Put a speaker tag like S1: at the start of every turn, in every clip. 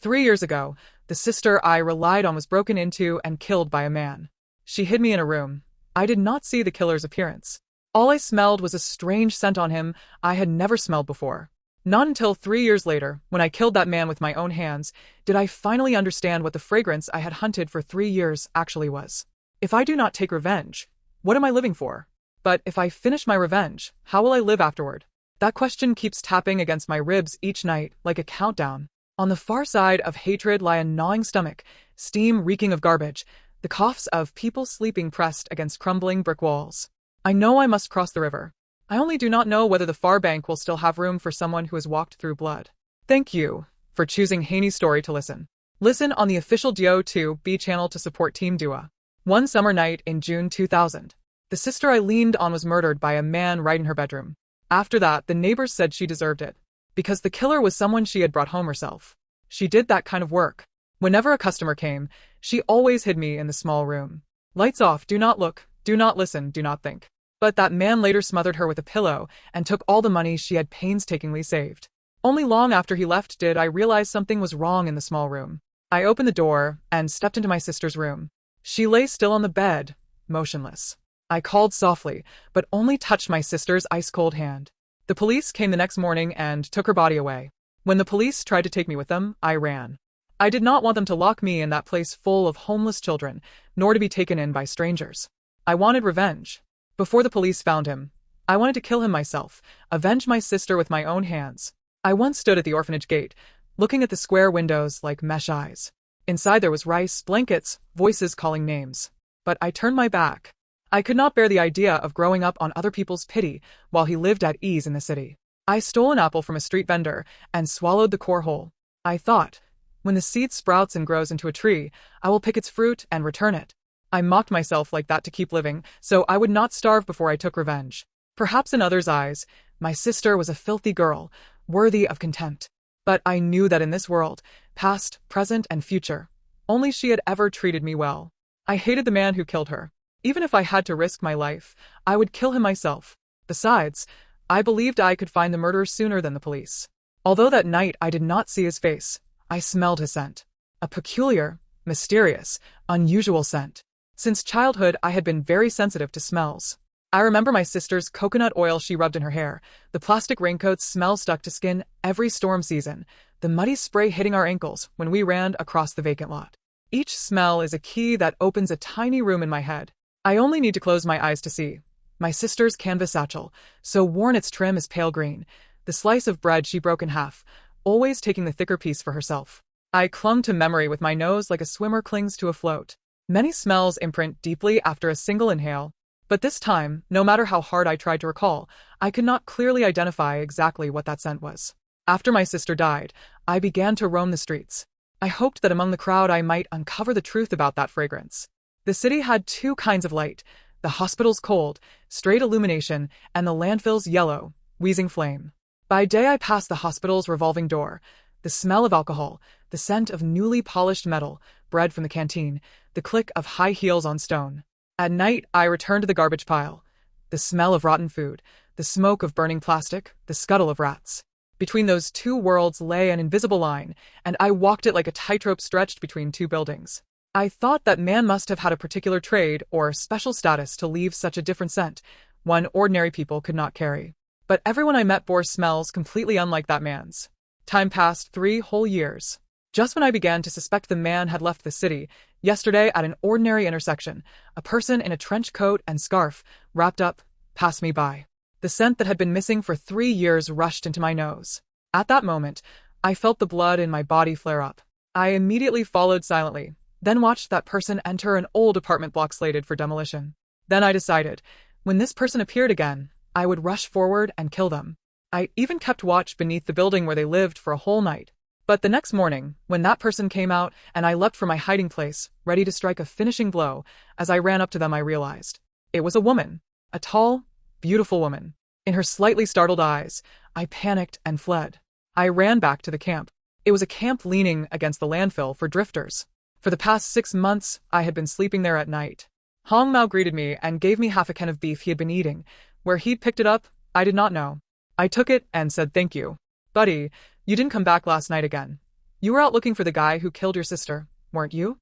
S1: 3 years ago, the sister I relied on was broken into and killed by a man. She hid me in a room. I did not see the killer's appearance. All I smelled was a strange scent on him I had never smelled before. Not until 3 years later, when I killed that man with my own hands, did I finally understand what the fragrance I had hunted for 3 years actually was. If I do not take revenge, what am I living for? But if I finish my revenge, how will I live afterward? That question keeps tapping against my ribs each night like a countdown. On the far side of hatred lie a gnawing stomach, steam reeking of garbage, the coughs of people sleeping pressed against crumbling brick walls. I know I must cross the river. I only do not know whether the far bank will still have room for someone who has walked through blood. Thank you for choosing Hanie's story to listen. Listen on the official DO2B channel to support Team Dua. One summer night in June 2000, the sister I leaned on was murdered by a man right in her bedroom. After that, the neighbors said she deserved it, because the killer was someone she had brought home herself. She did that kind of work. Whenever a customer came, she always hid me in the small room. Lights off, do not look, do not listen, do not think. But that man later smothered her with a pillow and took all the money she had painstakingly saved. Only long after he left did I realize something was wrong in the small room. I opened the door and stepped into my sister's room. She lay still on the bed, motionless. I called softly, but only touched my sister's ice-cold hand. The police came the next morning and took her body away. When the police tried to take me with them, I ran. I did not want them to lock me in that place full of homeless children, nor to be taken in by strangers. I wanted revenge. Before the police found him, I wanted to kill him myself, avenge my sister with my own hands. I once stood at the orphanage gate, looking at the square windows like mesh eyes. Inside there was rice, blankets, voices calling names. But I turned my back. I could not bear the idea of growing up on other people's pity while he lived at ease in the city. I stole an apple from a street vendor and swallowed the core whole. I thought, when the seed sprouts and grows into a tree, I will pick its fruit and return it. I mocked myself like that to keep living, so I would not starve before I took revenge. Perhaps in others' eyes, my sister was a filthy girl, worthy of contempt. But I knew that in this world, past, present, and future, only she had ever treated me well. I hated the man who killed her. Even if I had to risk my life, I would kill him myself. Besides, I believed I could find the murderer sooner than the police. Although that night I did not see his face, I smelled his scent. A peculiar, mysterious, unusual scent. Since childhood, I had been very sensitive to smells. I remember my sister's coconut oil she rubbed in her hair, the plastic raincoat's smell stuck to skin every storm season, the muddy spray hitting our ankles when we ran across the vacant lot. Each smell is a key that opens a tiny room in my head. I only need to close my eyes to see. My sister's canvas satchel, so worn its trim is pale green, the slice of bread she broke in half, always taking the thicker piece for herself. I clung to memory with my nose like a swimmer clings to a float. Many smells imprint deeply after a single inhale, but this time, no matter how hard I tried to recall, I could not clearly identify exactly what that scent was. After my sister died, I began to roam the streets. I hoped that among the crowd I might uncover the truth about that fragrance. The city had two kinds of light, the hospital's cold, straight illumination, and the landfill's yellow, wheezing flame. By day I passed the hospital's revolving door, the smell of alcohol, the scent of newly polished metal, bread from the canteen, the click of high heels on stone. At night I returned to the garbage pile, the smell of rotten food, the smoke of burning plastic, the scuttle of rats. Between those two worlds lay an invisible line, and I walked it like a tightrope stretched between two buildings. I thought that man must have had a particular trade or special status to leave such a different scent, one ordinary people could not carry. But everyone I met bore smells completely unlike that man's. Time passed 3 whole years. Just when I began to suspect the man had left the city, yesterday at an ordinary intersection, a person in a trench coat and scarf, wrapped up, passed me by. The scent that had been missing for 3 years rushed into my nose. At that moment, I felt the blood in my body flare up. I immediately followed silently, then watched that person enter an old apartment block slated for demolition. Then I decided, when this person appeared again, I would rush forward and kill them. I even kept watch beneath the building where they lived for a whole night. But the next morning, when that person came out and I leapt for my hiding place, ready to strike a finishing blow, as I ran up to them I realized. It was a woman. A tall, beautiful woman. In her slightly startled eyes, I panicked and fled. I ran back to the camp. It was a camp leaning against the landfill for drifters. For the past 6 months, I had been sleeping there at night. Hong Mao greeted me and gave me half a can of beef he had been eating. Where he'd picked it up, I did not know. I took it and said thank you. Buddy, you didn't come back last night again. You were out looking for the guy who killed your sister, weren't you?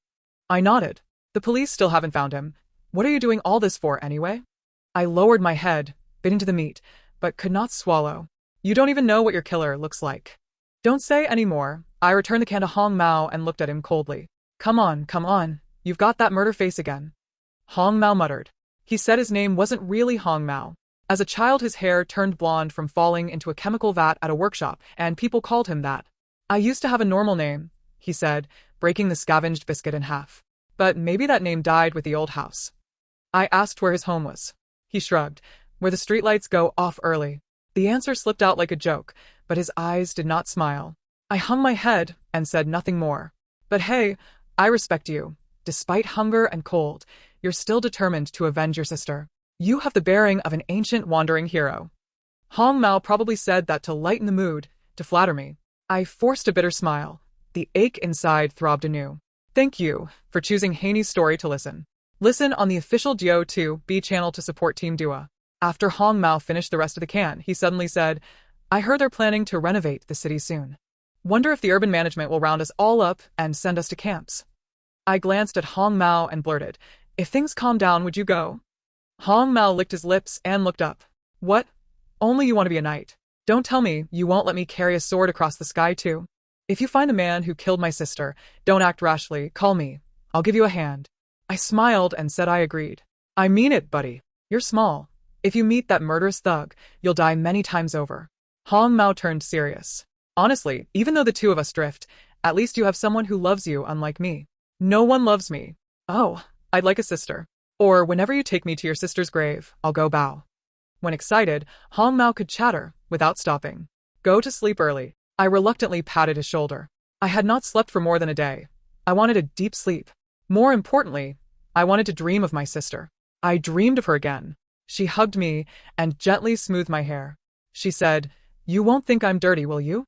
S1: I nodded. The police still haven't found him. What are you doing all this for, anyway? I lowered my head, bit into the meat, but could not swallow. You don't even know what your killer looks like. Don't say any more. I returned the can to Hong Mao and looked at him coldly. Come on. You've got that murder face again. Hong Mao muttered. He said his name wasn't really Hong Mao. As a child, his hair turned blonde from falling into a chemical vat at a workshop, and people called him that. I used to have a normal name, he said, breaking the scavenged biscuit in half. But maybe that name died with the old house. I asked where his home was. He shrugged. Where the streetlights go off early. The answer slipped out like a joke, but his eyes did not smile. I hung my head and said nothing more. But hey, I respect you. Despite hunger and cold, you're still determined to avenge your sister. You have the bearing of an ancient wandering hero. Hong Mao probably said that to lighten the mood, to flatter me. I forced a bitter smile. The ache inside throbbed anew. Thank you for choosing Hanie's story to listen. Listen on the official DO2B channel to support Team Dua. After Hong Mao finished the rest of the can, he suddenly said, I heard they're planning to renovate the city soon. Wonder if the urban management will round us all up and send us to camps. I glanced at Hong Mao and blurted, if things calm down, would you go? Hong Mao licked his lips and looked up. What? Only you want to be a knight. Don't tell me you won't let me carry a sword across the sky too. If you find the man who killed my sister, don't act rashly, call me. I'll give you a hand. I smiled and said I agreed. I mean it, buddy. You're small. If you meet that murderous thug, you'll die many times over. Hong Mao turned serious. Honestly, even though the two of us drift, at least you have someone who loves you unlike me. No one loves me. Oh, I'd like a sister. Or whenever you take me to your sister's grave, I'll go bow. When excited, Hong Mao could chatter without stopping. Go to sleep early. I reluctantly patted his shoulder. I had not slept for more than a day. I wanted a deep sleep. More importantly, I wanted to dream of my sister. I dreamed of her again. She hugged me and gently smoothed my hair. She said, You won't think I'm dirty, will you?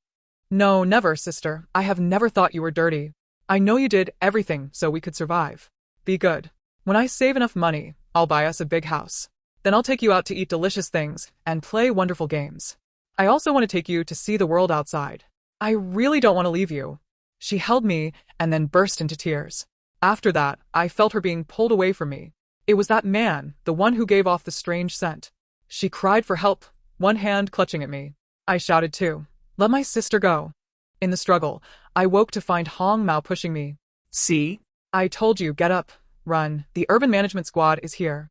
S1: No, never, sister. I have never thought you were dirty. I know you did everything so we could survive. Be good. When I save enough money, I'll buy us a big house. Then I'll take you out to eat delicious things and play wonderful games. I also want to take you to see the world outside. I really don't want to leave you. She held me and then burst into tears. After that, I felt her being pulled away from me. It was that man, the one who gave off the strange scent. She cried for help, one hand clutching at me. I shouted too. Let my sister go. In the struggle, I woke to find Hong Mao pushing me. See? I told you, get up, run. The urban management squad is here.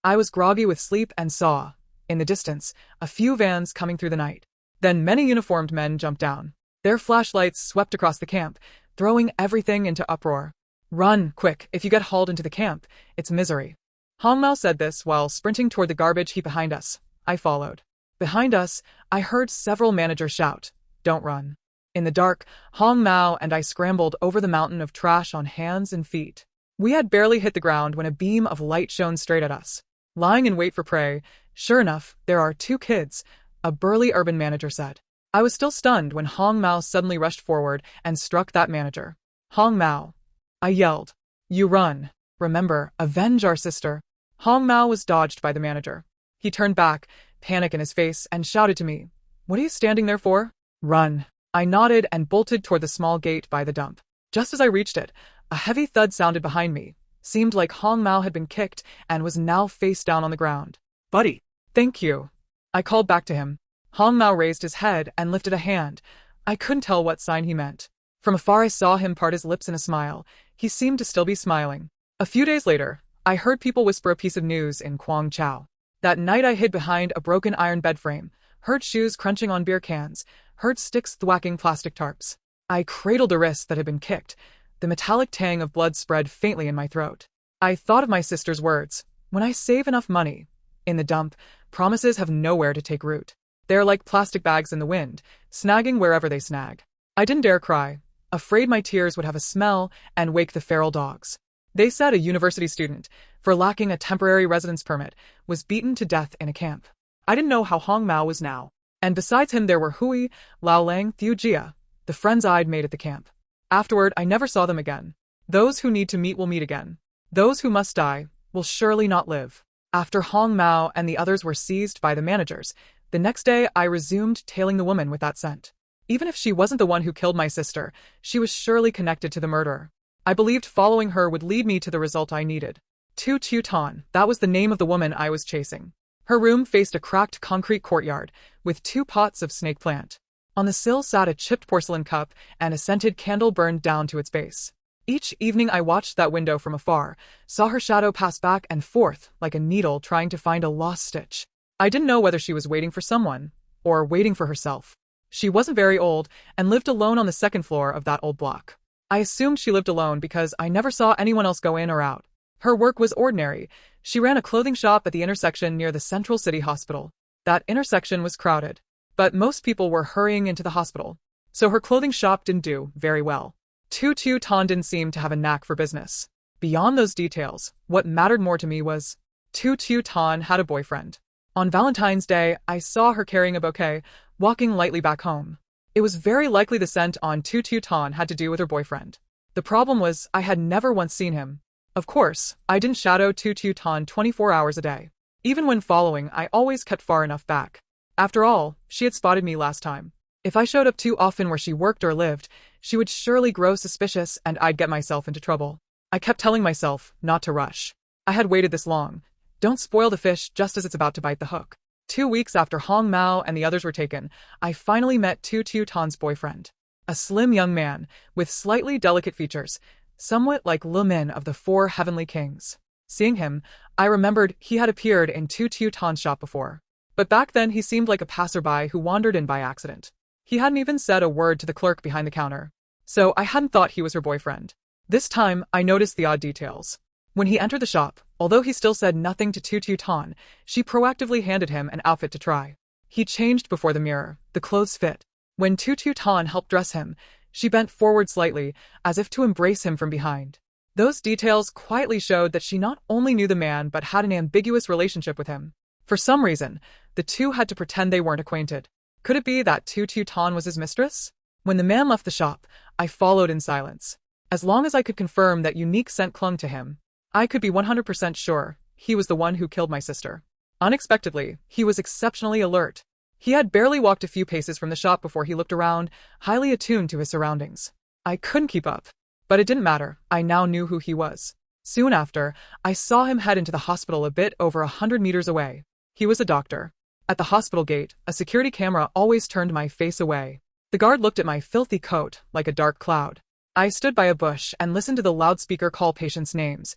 S1: I was groggy with sleep and saw, in the distance, a few vans coming through the night. Then many uniformed men jumped down. Their flashlights swept across the camp, throwing everything into uproar. Run, quick, if you get hauled into the camp, it's misery. Hong Mao said this while sprinting toward the garbage heap behind us. I followed. Behind us, I heard several managers shout, Don't run. In the dark, Hong Mao and I scrambled over the mountain of trash on hands and feet. We had barely hit the ground when a beam of light shone straight at us. Lying in wait for prey, sure enough, there are 2 kids, a burly urban manager said. I was still stunned when Hong Mao suddenly rushed forward and struck that manager. Hong Mao. I yelled. You run. Remember, avenge our sister. Hong Mao was dodged by the manager. He turned back, panic in his face, and shouted to me. What are you standing there for? Run. I nodded and bolted toward the small gate by the dump. Just as I reached it, a heavy thud sounded behind me. Seemed like Hong Mao had been kicked and was now face down on the ground. Buddy. Thank you. I called back to him. Hong Mao raised his head and lifted a hand. I couldn't tell what sign he meant. From afar I saw him part his lips in a smile. He seemed to still be smiling. A few days later, I heard people whisper a piece of news in Kwang Chau. That night I hid behind a broken iron bed frame, heard shoes crunching on beer cans, heard sticks thwacking plastic tarps. I cradled the wrist that had been kicked. The metallic tang of blood spread faintly in my throat. I thought of my sister's words. When I save enough money. In the dump, promises have nowhere to take root. They're like plastic bags in the wind, snagging wherever they snag. I didn't dare cry, afraid my tears would have a smell and wake the feral dogs. They said a university student, for lacking a temporary residence permit, was beaten to death in a camp. I didn't know how Hong Mao was now. And besides him there were Hui, Lao Lang, Thiu Jia, the friends I'd made at the camp. Afterward, I never saw them again. Those who need to meet will meet again. Those who must die will surely not live. After Hong Mao and the others were seized by the managers, the next day I resumed tailing the woman with that scent. Even if she wasn't the one who killed my sister, she was surely connected to the murder. I believed following her would lead me to the result I needed. Tan, that was the name of the woman I was chasing. Her room faced a cracked concrete courtyard, with 2 pots of snake plant. On the sill sat a chipped porcelain cup, and a scented candle burned down to its base. Each evening I watched that window from afar, saw her shadow pass back and forth like a needle trying to find a lost stitch. I didn't know whether she was waiting for someone, or waiting for herself. She wasn't very old, and lived alone on the 2nd floor of that old block. I assumed she lived alone because I never saw anyone else go in or out. Her work was ordinary. She ran a clothing shop at the intersection near the Central City Hospital. That intersection was crowded, but most people were hurrying into the hospital, so her clothing shop didn't do very well. Tan didn't seem to have a knack for business. Beyond those details, what mattered more to me was Tan had a boyfriend. On Valentine's Day, I saw her carrying a bouquet, walking lightly back home. It was very likely the scent on Tan had to do with her boyfriend. The problem was I had never once seen him. Of course, I didn't shadow Tan 24 hours a day. Even when following, I always kept far enough back. After all, she had spotted me last time. If I showed up too often where she worked or lived, she would surely grow suspicious and I'd get myself into trouble. I kept telling myself not to rush. I had waited this long. Don't spoil the fish just as it's about to bite the hook. 2 weeks after Hong Mao and the others were taken, I finally met Tan's boyfriend. A slim young man, with slightly delicate features, somewhat like Le Min of the 4 Heavenly Kings. Seeing him, I remembered he had appeared in Tan's shop before. But back then he seemed like a passerby who wandered in by accident. He hadn't even said a word to the clerk behind the counter, so I hadn't thought he was her boyfriend. This time, I noticed the odd details. When he entered the shop, although he still said nothing to Tan, she proactively handed him an outfit to try. He changed before the mirror, the clothes fit. When Tan helped dress him, she bent forward slightly, as if to embrace him from behind. Those details quietly showed that she not only knew the man but had an ambiguous relationship with him. For some reason, the two had to pretend they weren't acquainted. Could it be that Tan was his mistress? When the man left the shop, I followed in silence. As long as I could confirm that unique scent clung to him, I could be 100% sure he was the one who killed my sister. Unexpectedly, he was exceptionally alert. He had barely walked a few paces from the shop before he looked around, highly attuned to his surroundings. I couldn't keep up. But it didn't matter, I now knew who he was. Soon after, I saw him head into the hospital a bit over 100 meters away. He was a doctor. At the hospital gate, a security camera always turned my face away. The guard looked at my filthy coat like a dark cloud. I stood by a bush and listened to the loudspeaker call patients' names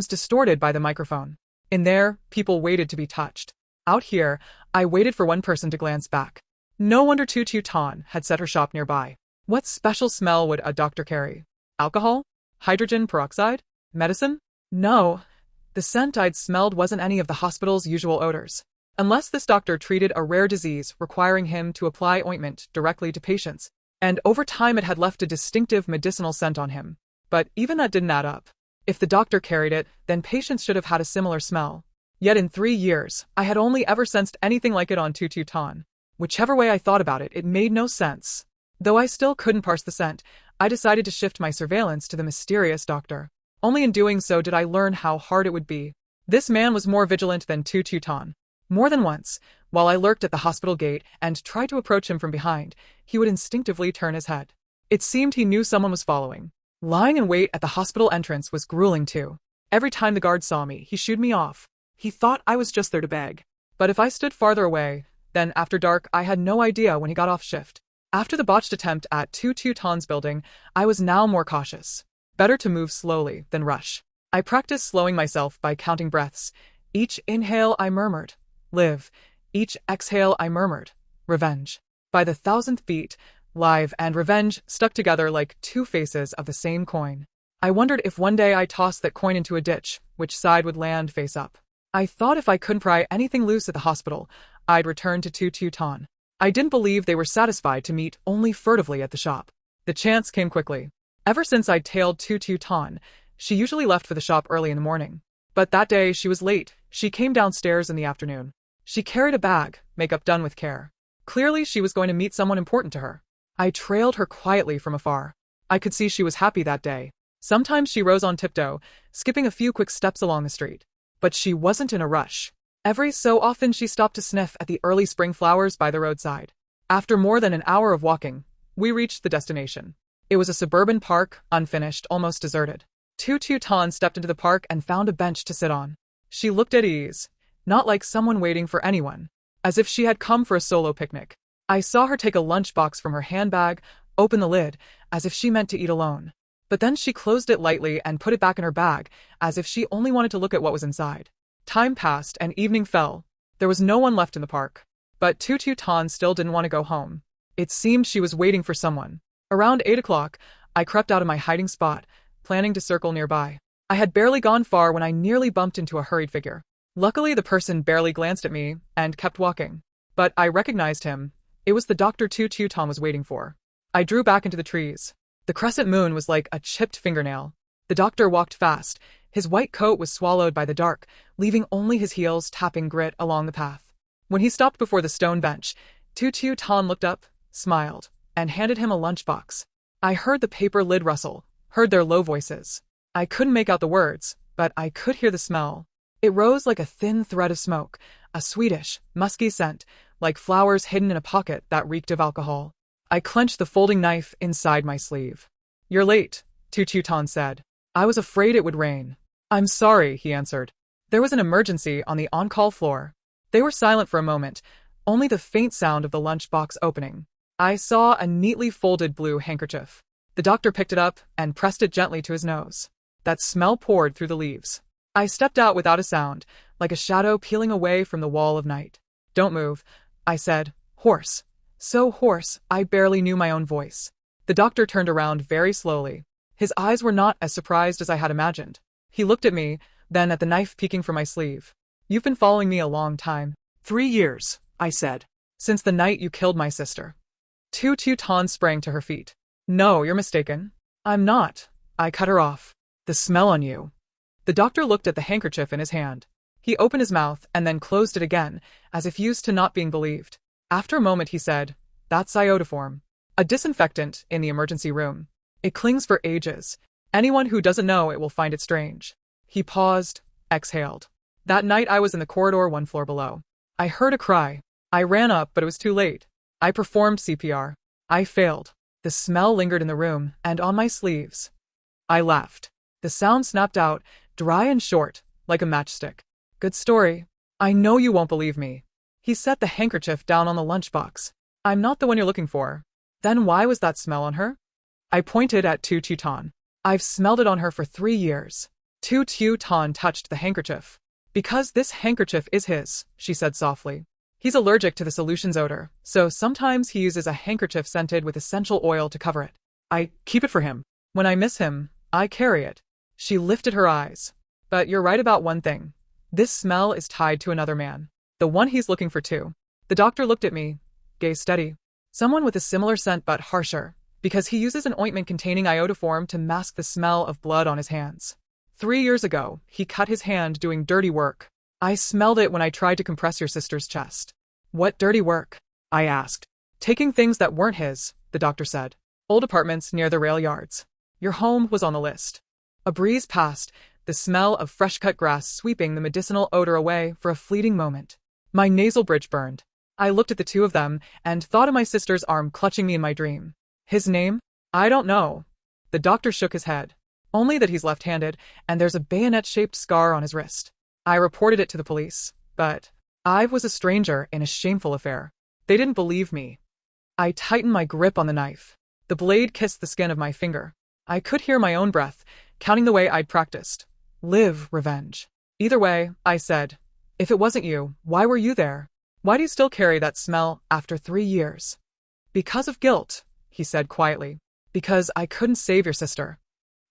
S1: distorted by the microphone. In there, people waited to be touched. Out here, I waited for one person to glance back. No wonder Tan had set her shop nearby. What special smell would a doctor carry? Alcohol? Hydrogen peroxide? Medicine? No. The scent I'd smelled wasn't any of the hospital's usual odors. Unless this doctor treated a rare disease requiring him to apply ointment directly to patients, and over time it had left a distinctive medicinal scent on him. But even that didn't add up. If the doctor carried it, then patients should have had a similar smell. Yet in 3 years, I had only ever sensed anything like it on Tan. Whichever way I thought about it, it made no sense. Though I still couldn't parse the scent, I decided to shift my surveillance to the mysterious doctor. Only in doing so did I learn how hard it would be. This man was more vigilant than Tan. More than once, while I lurked at the hospital gate and tried to approach him from behind, he would instinctively turn his head. It seemed he knew someone was following. Lying in wait at the hospital entrance was grueling too. Every time the guard saw me, he shooed me off. He thought I was just there to beg. But if I stood farther away, then after dark I had no idea when he got off shift. After the botched attempt at Tan's building, I was now more cautious. Better to move slowly than rush. I practiced slowing myself by counting breaths. Each inhale I murmured, live. Each exhale I murmured, revenge. By the 1,000th beat, live and revenge stuck together like 2 faces of the same coin. I wondered if one day I tossed that coin into a ditch, which side would land face up. I thought if I couldn't pry anything loose at the hospital, I'd return to Tan. I didn't believe they were satisfied to meet only furtively at the shop. The chance came quickly. Ever since I'd tailed Tan, she usually left for the shop early in the morning. But that day she was late. She came downstairs in the afternoon. She carried a bag, makeup done with care. Clearly she was going to meet someone important to her. I trailed her quietly from afar. I could see she was happy that day. Sometimes she rose on tiptoe, skipping a few quick steps along the street. But she wasn't in a rush. Every so often she stopped to sniff at the early spring flowers by the roadside. After more than an hour of walking, we reached the destination. It was a suburban park, unfinished, almost deserted. Tan stepped into the park and found a bench to sit on. She looked at ease, not like someone waiting for anyone, as if she had come for a solo picnic. I saw her take a lunchbox from her handbag, open the lid, as if she meant to eat alone. But then she closed it lightly and put it back in her bag, as if she only wanted to look at what was inside. Time passed and evening fell. There was no one left in the park. But Tan still didn't want to go home. It seemed she was waiting for someone. Around 8 o'clock, I crept out of my hiding spot, planning to circle nearby. I had barely gone far when I nearly bumped into a hurried figure. Luckily, the person barely glanced at me and kept walking. But I recognized him. It was the doctor Tan was waiting for. I drew back into the trees. The crescent moon was like a chipped fingernail. The doctor walked fast. His white coat was swallowed by the dark, leaving only his heels tapping grit along the path. When he stopped before the stone bench, Tan looked up, smiled, and handed him a lunchbox. I heard the paper lid rustle, heard their low voices. I couldn't make out the words, but I could hear the smell. It rose like a thin thread of smoke, a sweetish, musky scent, like flowers hidden in a pocket that reeked of alcohol. I clenched the folding knife inside my sleeve. "You're late," Tan said. I was afraid it would rain. "I'm sorry," he answered. There was an emergency on the on-call floor. They were silent for a moment, only the faint sound of the lunchbox opening. I saw a neatly folded blue handkerchief. The doctor picked it up and pressed it gently to his nose. That smell poured through the leaves. I stepped out without a sound, like a shadow peeling away from the wall of night. "Don't move," I said, hoarse. So hoarse, I barely knew my own voice. The doctor turned around very slowly. His eyes were not as surprised as I had imagined. He looked at me, then at the knife peeking from my sleeve. "You've been following me a long time." 3 years, I said. "Since the night you killed my sister." Tan sprang to her feet. "No, you're mistaken." "I'm not." I cut her off. "The smell on you." The doctor looked at the handkerchief in his hand. He opened his mouth and then closed it again, as if used to not being believed. After a moment he said, "That's iodoform, a disinfectant in the emergency room. It clings for ages. Anyone who doesn't know it will find it strange." He paused, exhaled. That night I was in the corridor 1 floor below. I heard a cry. I ran up, but it was too late. I performed CPR. I failed. The smell lingered in the room and on my sleeves. I laughed. The sound snapped out, dry and short, like a matchstick. "Good story. I know you won't believe me." He set the handkerchief down on the lunchbox. "I'm not the one you're looking for." "Then why was that smell on her?" I pointed at Tan. "I've smelled it on her for 3 years." Tan touched the handkerchief. "Because this handkerchief is his," she said softly. "He's allergic to the solution's odor, so sometimes he uses a handkerchief scented with essential oil to cover it. I keep it for him. When I miss him, I carry it." She lifted her eyes. "But you're right about one thing. This smell is tied to another man. The one he's looking for too." The doctor looked at me, gaze steady. "Someone with a similar scent but harsher, because he uses an ointment containing iodoform to mask the smell of blood on his hands. 3 years ago, he cut his hand doing dirty work. I smelled it when I tried to compress your sister's chest." "What dirty work?" I asked. "Taking things that weren't his," the doctor said. "Old apartments near the rail yards. Your home was on the list." A breeze passed, the smell of fresh-cut grass sweeping the medicinal odor away for a fleeting moment. My nasal bridge burned. I looked at the two of them and thought of my sister's arm clutching me in my dream. "His name? I don't know." The doctor shook his head. "Only that he's left-handed, and there's a bayonet-shaped scar on his wrist." I reported it to the police, but I was a stranger in a shameful affair. They didn't believe me. I tightened my grip on the knife. The blade kissed the skin of my finger. I could hear my own breath, counting the way I'd practiced. Live, revenge. "Either way," I said. "If it wasn't you, why were you there? Why do you still carry that smell after 3 years?" "Because of guilt," he said quietly. "Because I couldn't save your sister."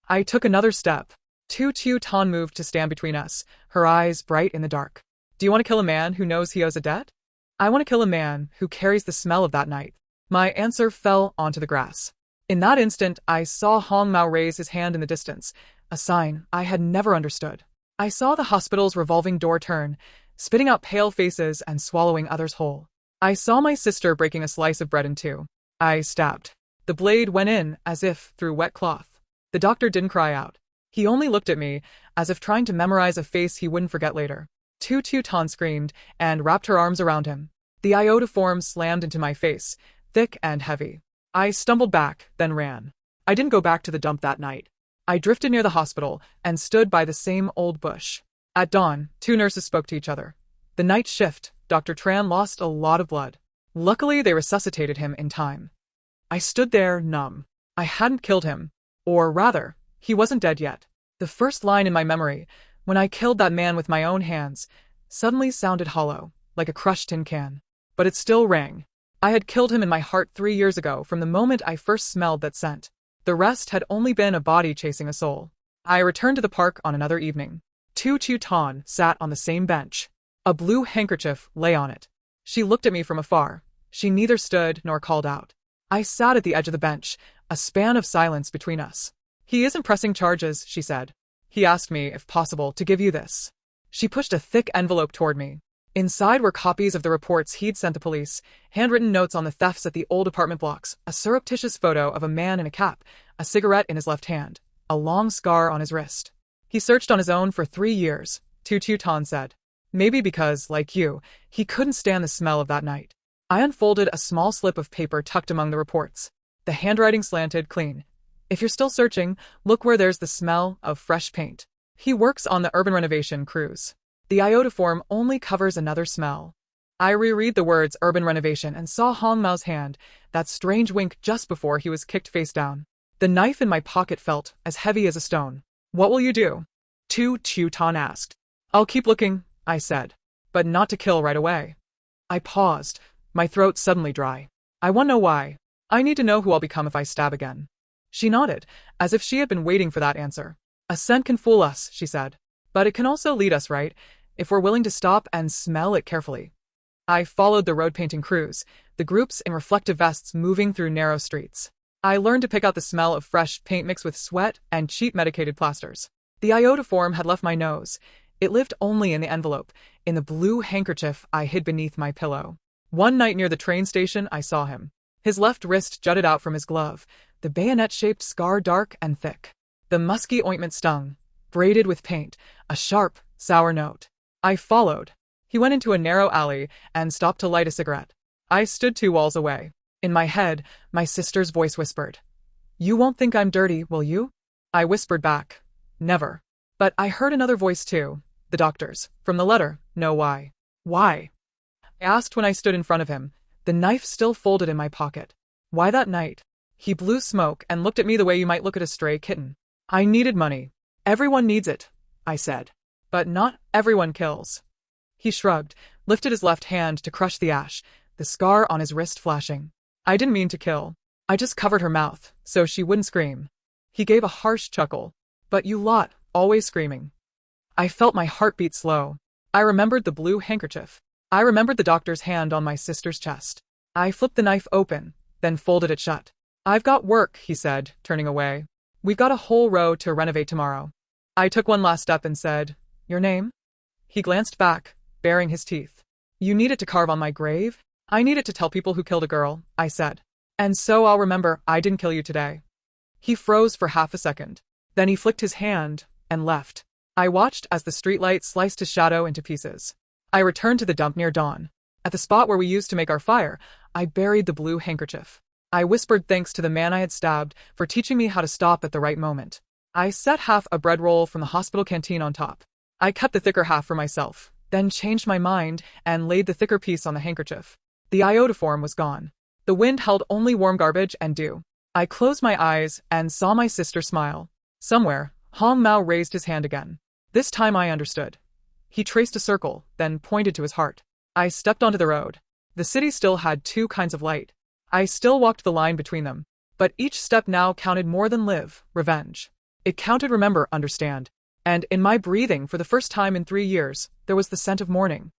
S1: I took another step. Tan moved to stand between us, her eyes bright in the dark. "Do you want to kill a man who knows he owes a debt?" "I want to kill a man who carries the smell of that night." My answer fell onto the grass. In that instant, I saw Hong Mao raise his hand in the distance, a sign I had never understood. I saw the hospital's revolving door turn, spitting out pale faces and swallowing others whole. I saw my sister breaking a slice of bread in two. I stabbed. The blade went in, as if through wet cloth. The doctor didn't cry out. He only looked at me, as if trying to memorize a face he wouldn't forget later. Tan screamed, and wrapped her arms around him. The iodoform slammed into my face, thick and heavy. I stumbled back, then ran. I didn't go back to the dump that night. I drifted near the hospital and stood by the same old bush. At dawn, two nurses spoke to each other. The night shift, Dr. Tran lost a lot of blood. Luckily, they resuscitated him in time. I stood there, numb. I hadn't killed him. Or rather, he wasn't dead yet. The first line in my memory, when I killed that man with my own hands, suddenly sounded hollow, like a crushed tin can. But it still rang. I had killed him in my heart 3 years ago from the moment I first smelled that scent. The rest had only been a body chasing a soul. I returned to the park on another evening. HHanies sat on the same bench. A blue handkerchief lay on it. She looked at me from afar. She neither stood nor called out. I sat at the edge of the bench, a span of silence between us. He isn't pressing charges, she said. He asked me, if possible, to give you this. She pushed a thick envelope toward me. Inside were copies of the reports he'd sent the police, handwritten notes on the thefts at the old apartment blocks, a surreptitious photo of a man in a cap, a cigarette in his left hand, a long scar on his wrist. He searched on his own for 3 years, HHanies said. Maybe because, like you, he couldn't stand the smell of that night. I unfolded a small slip of paper tucked among the reports. The handwriting slanted clean. If you're still searching, look where there's the smell of fresh paint. He works on the urban renovation crews. The iodoform only covers another smell. I reread the words urban renovation and saw Hong Mao's hand, that strange wink just before he was kicked face down. The knife in my pocket felt as heavy as a stone. What will you do? HHanies asked. I'll keep looking, I said. But not to kill right away. I paused, my throat suddenly dry. I want to know why. I need to know who I'll become if I stab again. She nodded, as if she had been waiting for that answer. A scent can fool us, she said. But it can also lead us, right? If we're willing to stop and smell it carefully. I followed the road painting crews, the groups in reflective vests moving through narrow streets. I learned to pick out the smell of fresh paint mixed with sweat and cheap medicated plasters. The iodoform had left my nose. It lived only in the envelope, in the blue handkerchief I hid beneath my pillow. One night near the train station, I saw him. His left wrist jutted out from his glove, the bayonet-shaped scar dark and thick. The musky ointment stung, braided with paint, a sharp, sour note. I followed. He went into a narrow alley and stopped to light a cigarette. I stood 2 walls away. In my head, my sister's voice whispered, "You won't think I'm dirty, will you?" I whispered back, "Never." But I heard another voice too, the doctor's, from the letter, "Know why." Why? I asked when I stood in front of him, the knife still folded in my pocket. Why that night? He blew smoke and looked at me the way you might look at a stray kitten. I needed money. Everyone needs it, I said. But not everyone kills. He shrugged, lifted his left hand to crush the ash, the scar on his wrist flashing. I didn't mean to kill. I just covered her mouth, so she wouldn't scream. He gave a harsh chuckle. But you lot, always screaming. I felt my heartbeat slow. I remembered the blue handkerchief. I remembered the doctor's hand on my sister's chest. I flipped the knife open, then folded it shut. I've got work, he said, turning away. We've got a whole row to renovate tomorrow. I took one last step and said, "Your name?" He glanced back, baring his teeth. "You need it to carve on my grave?" "I need it to tell people who killed a girl," I said. "And so I'll remember I didn't kill you today." He froze for half a second. Then he flicked his hand and left. I watched as the streetlight sliced his shadow into pieces. I returned to the dump near dawn. At the spot where we used to make our fire, I buried the blue handkerchief. I whispered thanks to the man I had stabbed for teaching me how to stop at the right moment. I set half a bread roll from the hospital canteen on top. I kept the thicker half for myself, then changed my mind and laid the thicker piece on the handkerchief. The iodoform was gone. The wind held only warm garbage and dew. I closed my eyes and saw my sister smile. Somewhere, Hong Mao raised his hand again. This time I understood. He traced a circle, then pointed to his heart. I stepped onto the road. The city still had 2 kinds of light. I still walked the line between them. But each step now counted more than live, revenge. It counted remember, understand. And in my breathing for the first time in 3 years, there was the scent of morning.